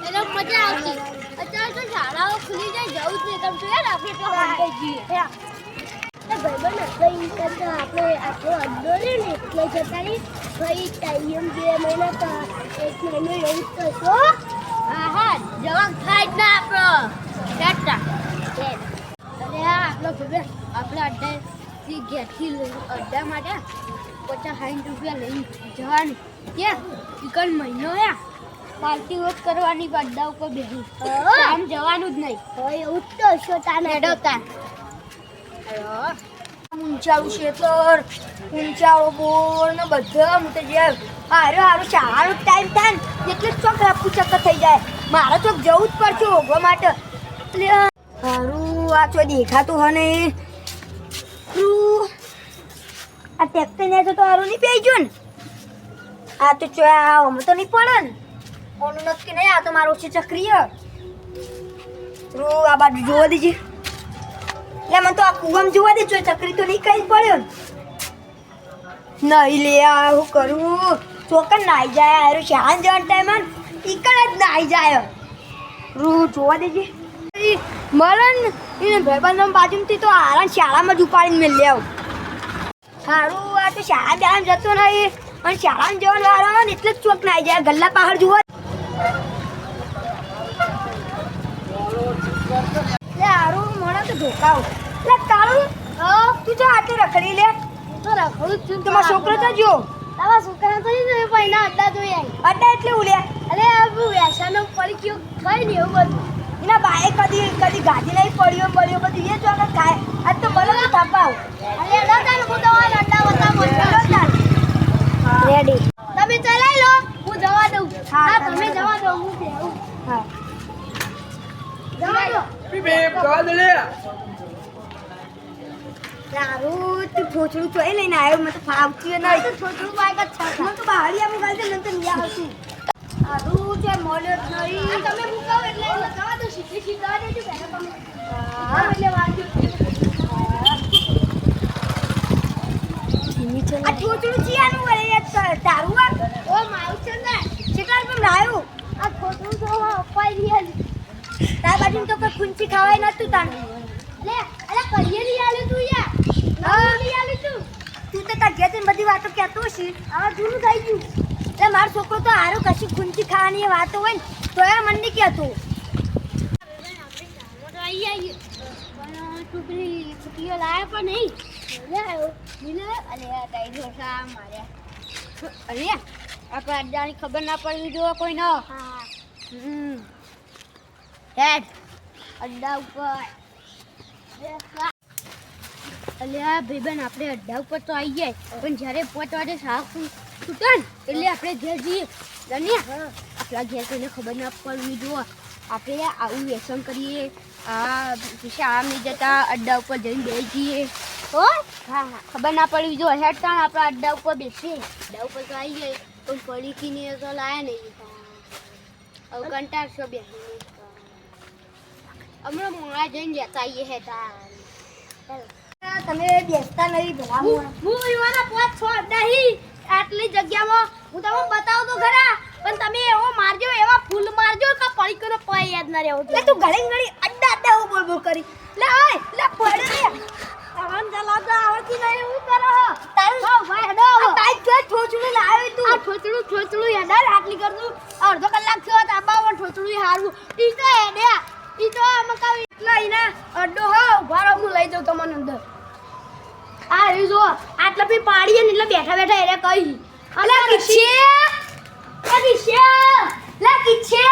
એટલે મજા આવતી. અત્યારે તો શાળાઓ ખુલી જાય જવું જ નહીં. તમે જોયા ને આપણે તો હાંડે જઈએ. ભાઈબંધ કઈ કરતા આપણે આટલો અડ્ડો લે ને એટલે જતા રહી ભાઈ ટાઈમ 2 મહિના તો 1 મહિનો એવું જ કરશો. હા જવાન થાય જ ના આપણો ટાટા અરે હા આપણો ભાઈ આપણે અડ્ડાથી ઘેરથી અડ્ડા માટે 50-60 રૂપિયા લઈને જવાનું ક્યાં ચિકન મહિનો યા પાર્ટી વોક કરવાની અડ્ડા ઉપર બેસી આમ જવાનું જ નહીં. હવે એવું જ તો હશો તાને હેડવતા ઊંચાળું ખેતર ઊંચાળો બોર ને બધા હું તો જ્યાં હારું ચાવાનો ટાઈમ થાય ને એટલે ચોક રાખવું ચક્કર થઈ જાય. મારે ચોક જવું જ પડશે ઓગવા માટે. એટલે હારું આ ચો દેખાતું હે ને આ ટ્રેક્ટર ને તો હારું નહીં પેઈ ગયો ને. આ તો ચો આમ તો નહીં પડે ને ઓનું નક્કી નહીં. આ તો મારો છે ચક્રીય આ બાજુ જોવા દેજે. એટલે મને તો આ કુવામાં જોવા દે ચકરી તો નહીં કઈ પડ્યો નહીં લે. આ હું કરું ચોકન નાઈ જાય હારું શાન જવાનો ટાઈમ ઈકડ જ નાઈ જાય. રૂ જોવા દેજે મળે ને એને ભાઈબંધ બાજુથી તો હારા શાળામાં જ ઉપાડીને મેં લે આવું. સારું આ તો શાળા બેળામાં જતો નહીં અને શાળામાં જવાનું વાળો ને એટલે જ ચોક નાઈ જાય. ગલ્લા પહાડ જોવા હારું મને તો ધોકાવ. એટલે કાળું તું જો આટલી રખડી લે તો રખડું જ છું. તમારો છોકરો તો જો તારા છોકરા તો નહીં પહેલા અડ્ડા જોઈ આવી. અડ્ડા એટલે ઉલ્યા અરે આવું વ્યસનો પડી ગયો કઈ નહીં એવું બધું. એના બાએ કદી ગાડી નહીં પડ્યો બધું એ જો આગળ ખાય. આજ તો ભલે તું થાપાવ. અરે અડ્ડા ચાલ હું દવા અડ્ડા વતા રેડી તમે ચલાવી લો હું જવા દઉં. હા, તમે જવા દો હું બેહું. હા જવા દો. સારું તું છોછડું ચોઈ લઈને આવ્યો. મને તો ફાવતું નહીં. છોકરું બાઈક જ છે. મને તો બહારિયામાં ગાલતે મને તો નહીં આવતું. સારું છે મળ્યો જ નહીં. તમે મુકાવો એટલે જવા દો સીધી જવા દેજો પહેલા તમે. હા. એટલે વાંચો. આ છોછડું ચિયાનું વળે તારું આ ઓ મારું છે ને કેટલા રૂપિયા લાવ્યું? આ છોકરું તો અપાઈ રહ્યા છે. તાર બાજુ તો કોઈ ખૂંચી ખાવાય નતું તાને. લે અરે કહીએ નહીં આલ્યું તું યાર. નહીં આલ્યું તું. તું તો તાર ઘેર જઈને બધી વાતો કહેતો હશે. હવે જૂનું થઈ ગયું. એટલે મારો છોકરો તો હારું કશી ખૂંચી ખાવાની વાતો હોય ને તો એ મને નહીં કહેતો. છોકરીઓ લાયા પણ નહીં. અરે આ ટાઈમ માર્યા. અરે આપણે અડ્ડાની ખબર ના પડવી જોઈએ કોઈ ન. હેડ અડ્ડા ઉપર. અલ્યા ભાઈબંધ આપણે અડ્ડા ઉપર તો આવી જાય પણ જ્યારે 5 વાગે શાક છૂટે ને એટલે આપણે ઘેર જઈએ જાણીએ આપણા ઘેર કોઈને ખબર ના પડવી જોઈએ. આપણે આવું વ્યસન કરીએ આ શાળા નહીં જતા અડ્ડા ઉપર જઈને બેસી જઈએ હો. હા ખબર ના પડવી જોઈએ. હેડ તાણ આપણા અડ્ડા ઉપર બેસીએ. અડ્ડા ઉપર તો આવી જાય પણ પડીકીને તો લાયા નહીં. હવે કંટાળશો બેસીને. હમણાં મોડા જઈને જતા આવીએ હે તમે બેસતા નહીં ભલા હું એવાના 5-6 અડ્ડા હી આટલી જગ્યામાં હું તમને બતાવું તો ખરા પણ તમે એવો મારજો એવા ફૂલ મારજો કે પડી કરો પાય યાદ ના રહેવું. લે તું ઘડી અડ્ડા હું બોલ કરી લે ઓય લે પડે લે આમ ચલાવતા આવડતી નહીં હું કરો તારું હો ભાઈ હેડો તાઈ જો છોછડું લાવ્યો તું. આ ઠોચડું હેડા આટલી કરતું અડધો કલાક થયો તો આબાવન ઠોચડું હારવું ઈ તો હેડ્યા ઈ તો મકાવી એટલા ઈના અડ્ડો હો ઉભા રહો હું લઈ જાઉં તમને અંદર. આ એ જો આટલા પી પાડીએ ને એટલે બેઠા એને કહી અલે કિછે લે કિછે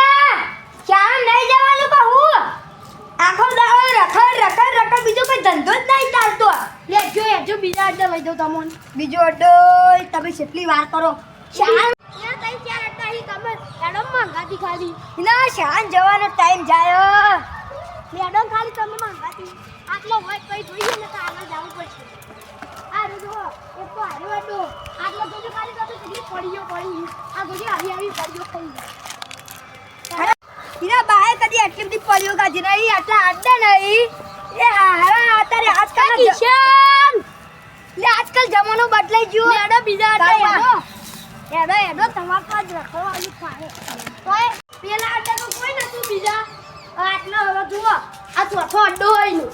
ચાલ નહીં જવાનું કહું. આખો દાડો રખડ બીજો કોઈ ધંધો જ નહીં ચાલતો. લેજો બીજા અડ્ડા લઈ જાઉં તમને. બીજો અડ્ડો તમે કેટલી વાર કરો. શાન ત્યાં 3-4 અડ્ડા હી તમે મેડમ માંગાતી ખાલી ના શાન જવાનો ટાઈમ જાય. મેડમ ખાલી તમે માંગાતી આટલો હોય કઈ જોઈએ ને તો આગળ જવું પડશે. આ જો એક તો હારી વાડો આટલો તો ખાલી તો કેટલી પડીઓ પડી આ બધી આવી પડીઓ થઈ. હીરા બાએ કદી આટલી બધી પડ્યો ગાજી નહીં આટલા અડ્ડા નહીં. એ હારા અત્યારે આજકાલ કિશન લે આજકાલ જમાનો બદલાઈ ગયો. મેડમ બીજા અડ્ડા હેડો તમાર પાસે રખડવાનું ખાય તોય પેલા અડ્ડા તો કોઈ નતું બીજા આટલો હવે જુઓ આ ચોથો અડ્ડો હોય નું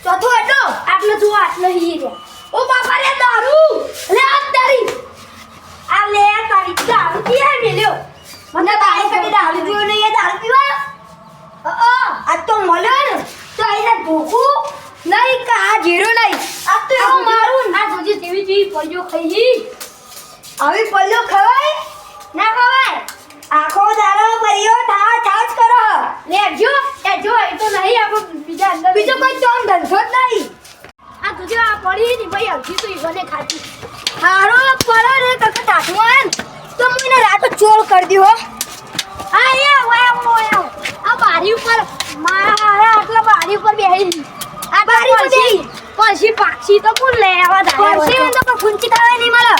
ચોથો અડ્ડો આટલો જુઓ આટલો હી રે ઓ બાપા રે દારૂ લે આ તારી આ લે તારી દારૂ પીએ મેલ્યો મને બારે કદી દારૂ પીવો નહીં એ દારૂ પીવા આ તો મળ્યો ને તો એને ભૂખું નહીં કે આ જીરો નહીં આ તો એવું મારું આ જોજી જેવી જેવી પડ્યો ખાઈ આવી પલ્યો ખવાય ના ખવાય આખો દાડો પરિયો ઠાઠ કરો લેજો એ જો એ તો નહીં આપણે બીજા અંદર બીજો કોઈ ચોમ ધંધો જ નહીં આ જોજી આ પડી ની ભાઈ હજી તો ઈવને ખાતી હારો પડો રે કક ટાટવાન તો મને રાતો ચોળ કરી દી હો આ એ વાયો આ બારી ઉપર મારા આટલા બારી ઉપર બેહી આ બારી ઉપર બેહી? પછી પાછી તો કોણ લે આવા દાડે પરસી તો પણ ફૂંચી ખાવાય નહીં મળે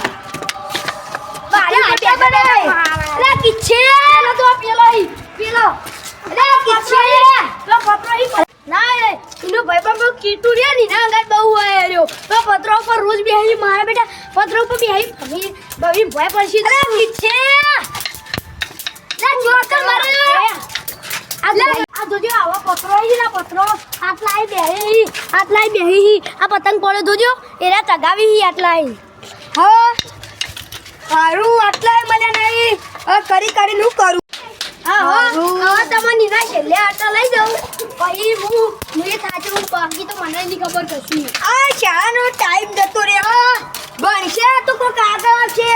બારી આટલા ઉપર બધા લે કિચ્છે પેલો તો પેલો લે કિચ્છે તો પત્રો હી ના એ ઇનો ભાઈ બાબો કીટુ રે ની ના અંગાત બહુ આય રહ્યો તો પત્રો ઉપર રોજ બેહી મારા બેટા પત્રો ઉપર બેહી ભમી બવી ભય પછી લે કિચ્છે લે જોકર મારે આ જોજો આવો પત્રો હી ના પત્રો આટલાય બેહી આ પતંગ પડે જોજો એરા ચગાવી હી આટલાય હા હારું આટલાય મને નહીં કરી કરીને હું કરું હવે તમે નીના છેલ્લે આટલા લઈ જાઉં પછી હું થાચું બાકી તો મને નહીં ખબર કશું આ શાળાનો ટાઈમ જતો રે ભણશે તો કોક આગળ છે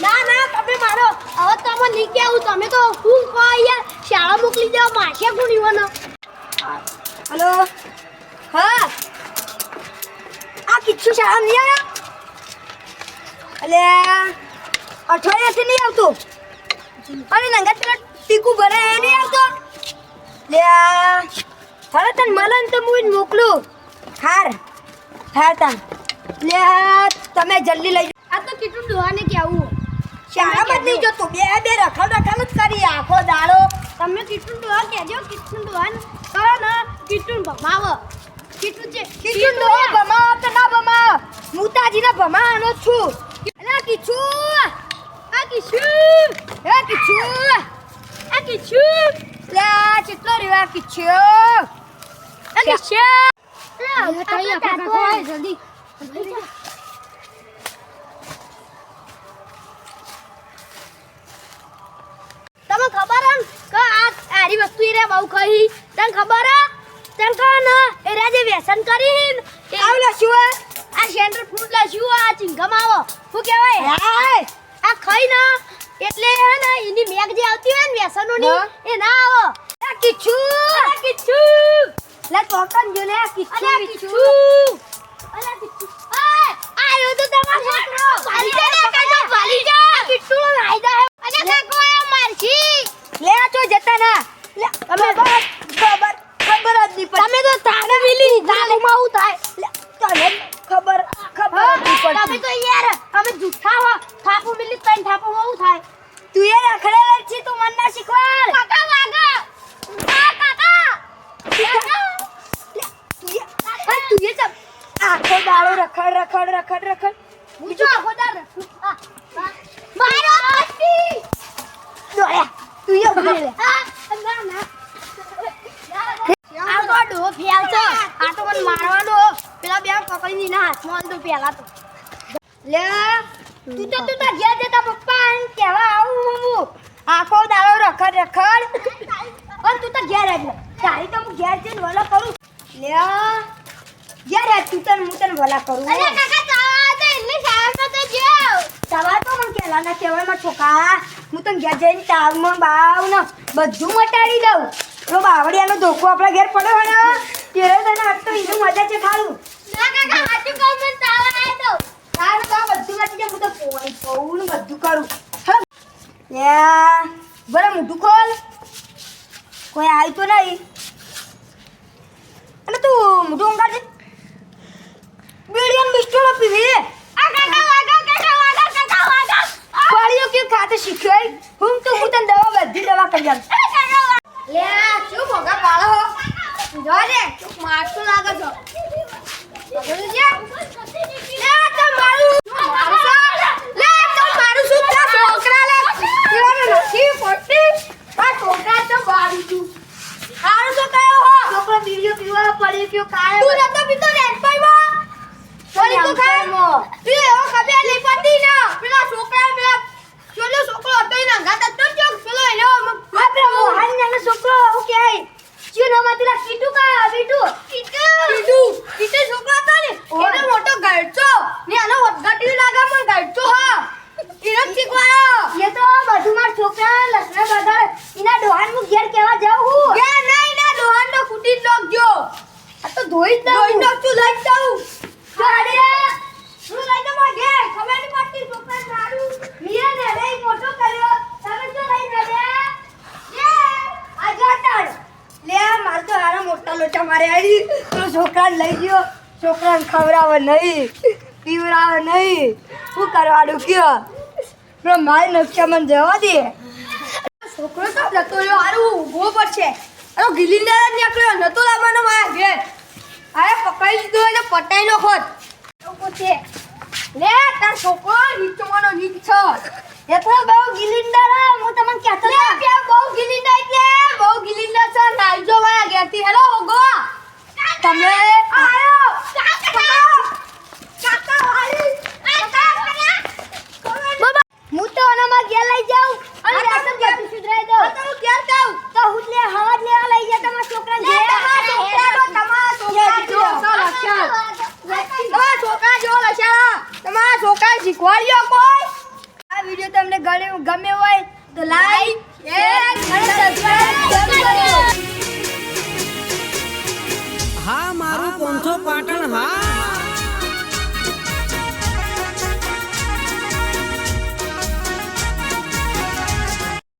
ના તમે મારો હવે તમે નહીં કેવું તમે તો શું કહો યાર શાળા મોકલી દેવા માસે કોણ ઈવન હલો હા આ કિચ્છુ શાળા નહીં આવ્યા અઠવાડિયાથી નહીં આવતો અને નંગા પેલા ટીકુ ભરાય એ નહીં આવતો લે હવે તને મળે ને તો હું મોકલું હાર તન લે તમે જલ્દી લઈ આ તો કેટલું ડોહાને કેવું શાળામાં જ નહીં જતો બે રખડ જ કરી આખો દાડો તમે કેટલું ડોહા કહેજો કેટલું ડોહા કરો ને કેટલું ભમાવ કેટલું છે કિચ્છુ નો ભમાવ તો ના ભમાવ મુતાજીને ભમાવાનો છું એલા કિચ્છુ આ કિશુ એ કિચ્છુ આ કિશુ લે ચિત્તો રેવા કિચ્છુ આ કિશુ જલ્દી તમે ખબર હન કે આરી વસ્તુ રે બહુ ખાઈ તને ખબર હે તને કહો ને એ રાજે વ્યસન કરી આવલો શું આ સેન્ટર ફૂડ લાશ્યું આ ચિંગમ આવો શું કહેવાય હાય આ ખાઈ ને એટલે હે ને એની મેગ જે આવતી હોય ને વ્યસનોની એ ના આવો એ કિચ્છુ લે તોકન જો લે કિચ્છુ અરે કિચ્છુ અરે કિચ્છુ આયો તો તમારો છોકરો ભાલી જા કિચ્છુ લાઈ દે અરે કાકો આ મારશી લે તો જતા ના લે તમે બસ ખબર જ નહીં પડી તમે તો તારે મિલી તાલુમાં આવું થાય તને ખબર તમે નહીં તો યાર અમે જુઠ્ઠા હો થાપુ મિલી તઈ થાપુ આવું થાય તું એ રખડેલ છે તું મન ના શીખવાડ કાકા વાગા કાકા તું એ ચપ આખો દાડો રખડ બીજો આખોદાર મારો પટ્ટી દોડ્યા તું એ ઉભી લે ના ના આ તો ડો ફેલ છે આ તો મને મારવાનો પેલા બે પકડીને એના હાથમાં આલ દો પેલા તો લે તું તો ઘેર જતા પપ્પા એમ કહેવા આવું હું આખો દાડો રખડ અને તું તો ઘેર જ તારી તો હું ઘેર જઈને વલા કરું લે ઘેર તું તને હું તને વલા કરું અરે કાકા ચાવા તો ઇંગ્લિશ આવતો તો જાવ સવા તો મને કહેલા ના કહેવાય માં છોકરા હું તને ઘેર જઈને તાવમાં બાવ ને બધું મટાડી દઉં તો બાવડિયાનો ધોકો આપણા ઘેર પડ્યો હોય ને તેરે તને આજ તો એનું મજા છે ખાલું ના કાકા હાચું કહું મને ચાવા ના તો તારું તો બધું મટી જાય હું તો પોણી પૌ ને બધું કરું હમ લે બરાબર મોઢું ખોલ કોઈ આવ્યું તો નહીં અને તું મોઢું ઊંઘાડજે બીડીયન બિસ્ટોલો પીવી આ કાકા વાગા પાળીઓ કે ખાતે શીખ્યો હું તો હું તને દવા બધી દવા કરી જામ લે શું મોગા પાળો જો રે મારતો લાગે છો પકડી લે તમારું લે તમારું શું છોકરા લે નથી પડતી પીઓ કાય તું નતો પીતો ને એમ્પાઈમાં થોડી તો ખા તું એવો ખબર નહીં પડતી ને પેલા છોકરા પેલા ચોલો છોકરો હતો એના ગાતા તો ચોક પેલો એનો આપણે મોહન નાનો છોકરો હું કે ચિયો નામ તેલા કીટુ કા બીટુ કીટુ છોકરો હતો ને એનો મોટો ગળચો ને આનો વટગાટી લાગા પણ ગળચો હા એનો શીખવાયો એ તો બધું માર છોકરા લસણા બગાડ ઇના ડોહાન મુ ઘેર કેવા જાઉં હું કે નહીં ના દોહાન તો કુટી નાખજો આ તો ધોઈ જ દોઈ દઉં નાખતું લઈ જાઉં ગાડી હું લઈ જાઉં માર ઘેર ખબર નહીં પડતી છોકરા સારું મિયા ને રે મોટો કર્યો તમે શું લઈને રે આ જોટાડ લે માર તો હારા મોટા લોચા મારે આડી તો છોકરાને લઈ ગયો છોકરાને ખવડાવે નહીં પીવડાવે નહીં શું કરવાનું કયો પેલો મારે નકશામાં જવા દે છોકરો તો જતો રહ્યો હારું ઊભો પડશે અરે ગિલિન્દર જ નીકળ્યો નતો લાવવાનો મારા ઘેર અરે પકડી લીધો એટલે પટાઈ નો ખોટ લોકો છે લે તાર છોકરો નીચવાનો નીચ છે એ તો બહુ ગિલિન્દર હું તમને કહેતો લે પ્યા બહુ ગિલિન્દર એટલે બહુ ગિલિન્દર છે નાઈજો મારા ઘેરથી હેલો ઓગો તમે આયો કાકા વાળી બાબા હું તો આનામાં ઘેર લઈ જાઉં અને રાતમ જતું સુધરાઈ દઉં તો હું ઘેર જાઉં તો હું લે હવા જ લેવા લઈ જા તમારા છોકરાને ઘેર તમારા છોકરા જો લશાળા તમારા છોકરા શીખવાડ્યો કોઈ આ વિડિયો તમને ગમે હોય તો લાઈક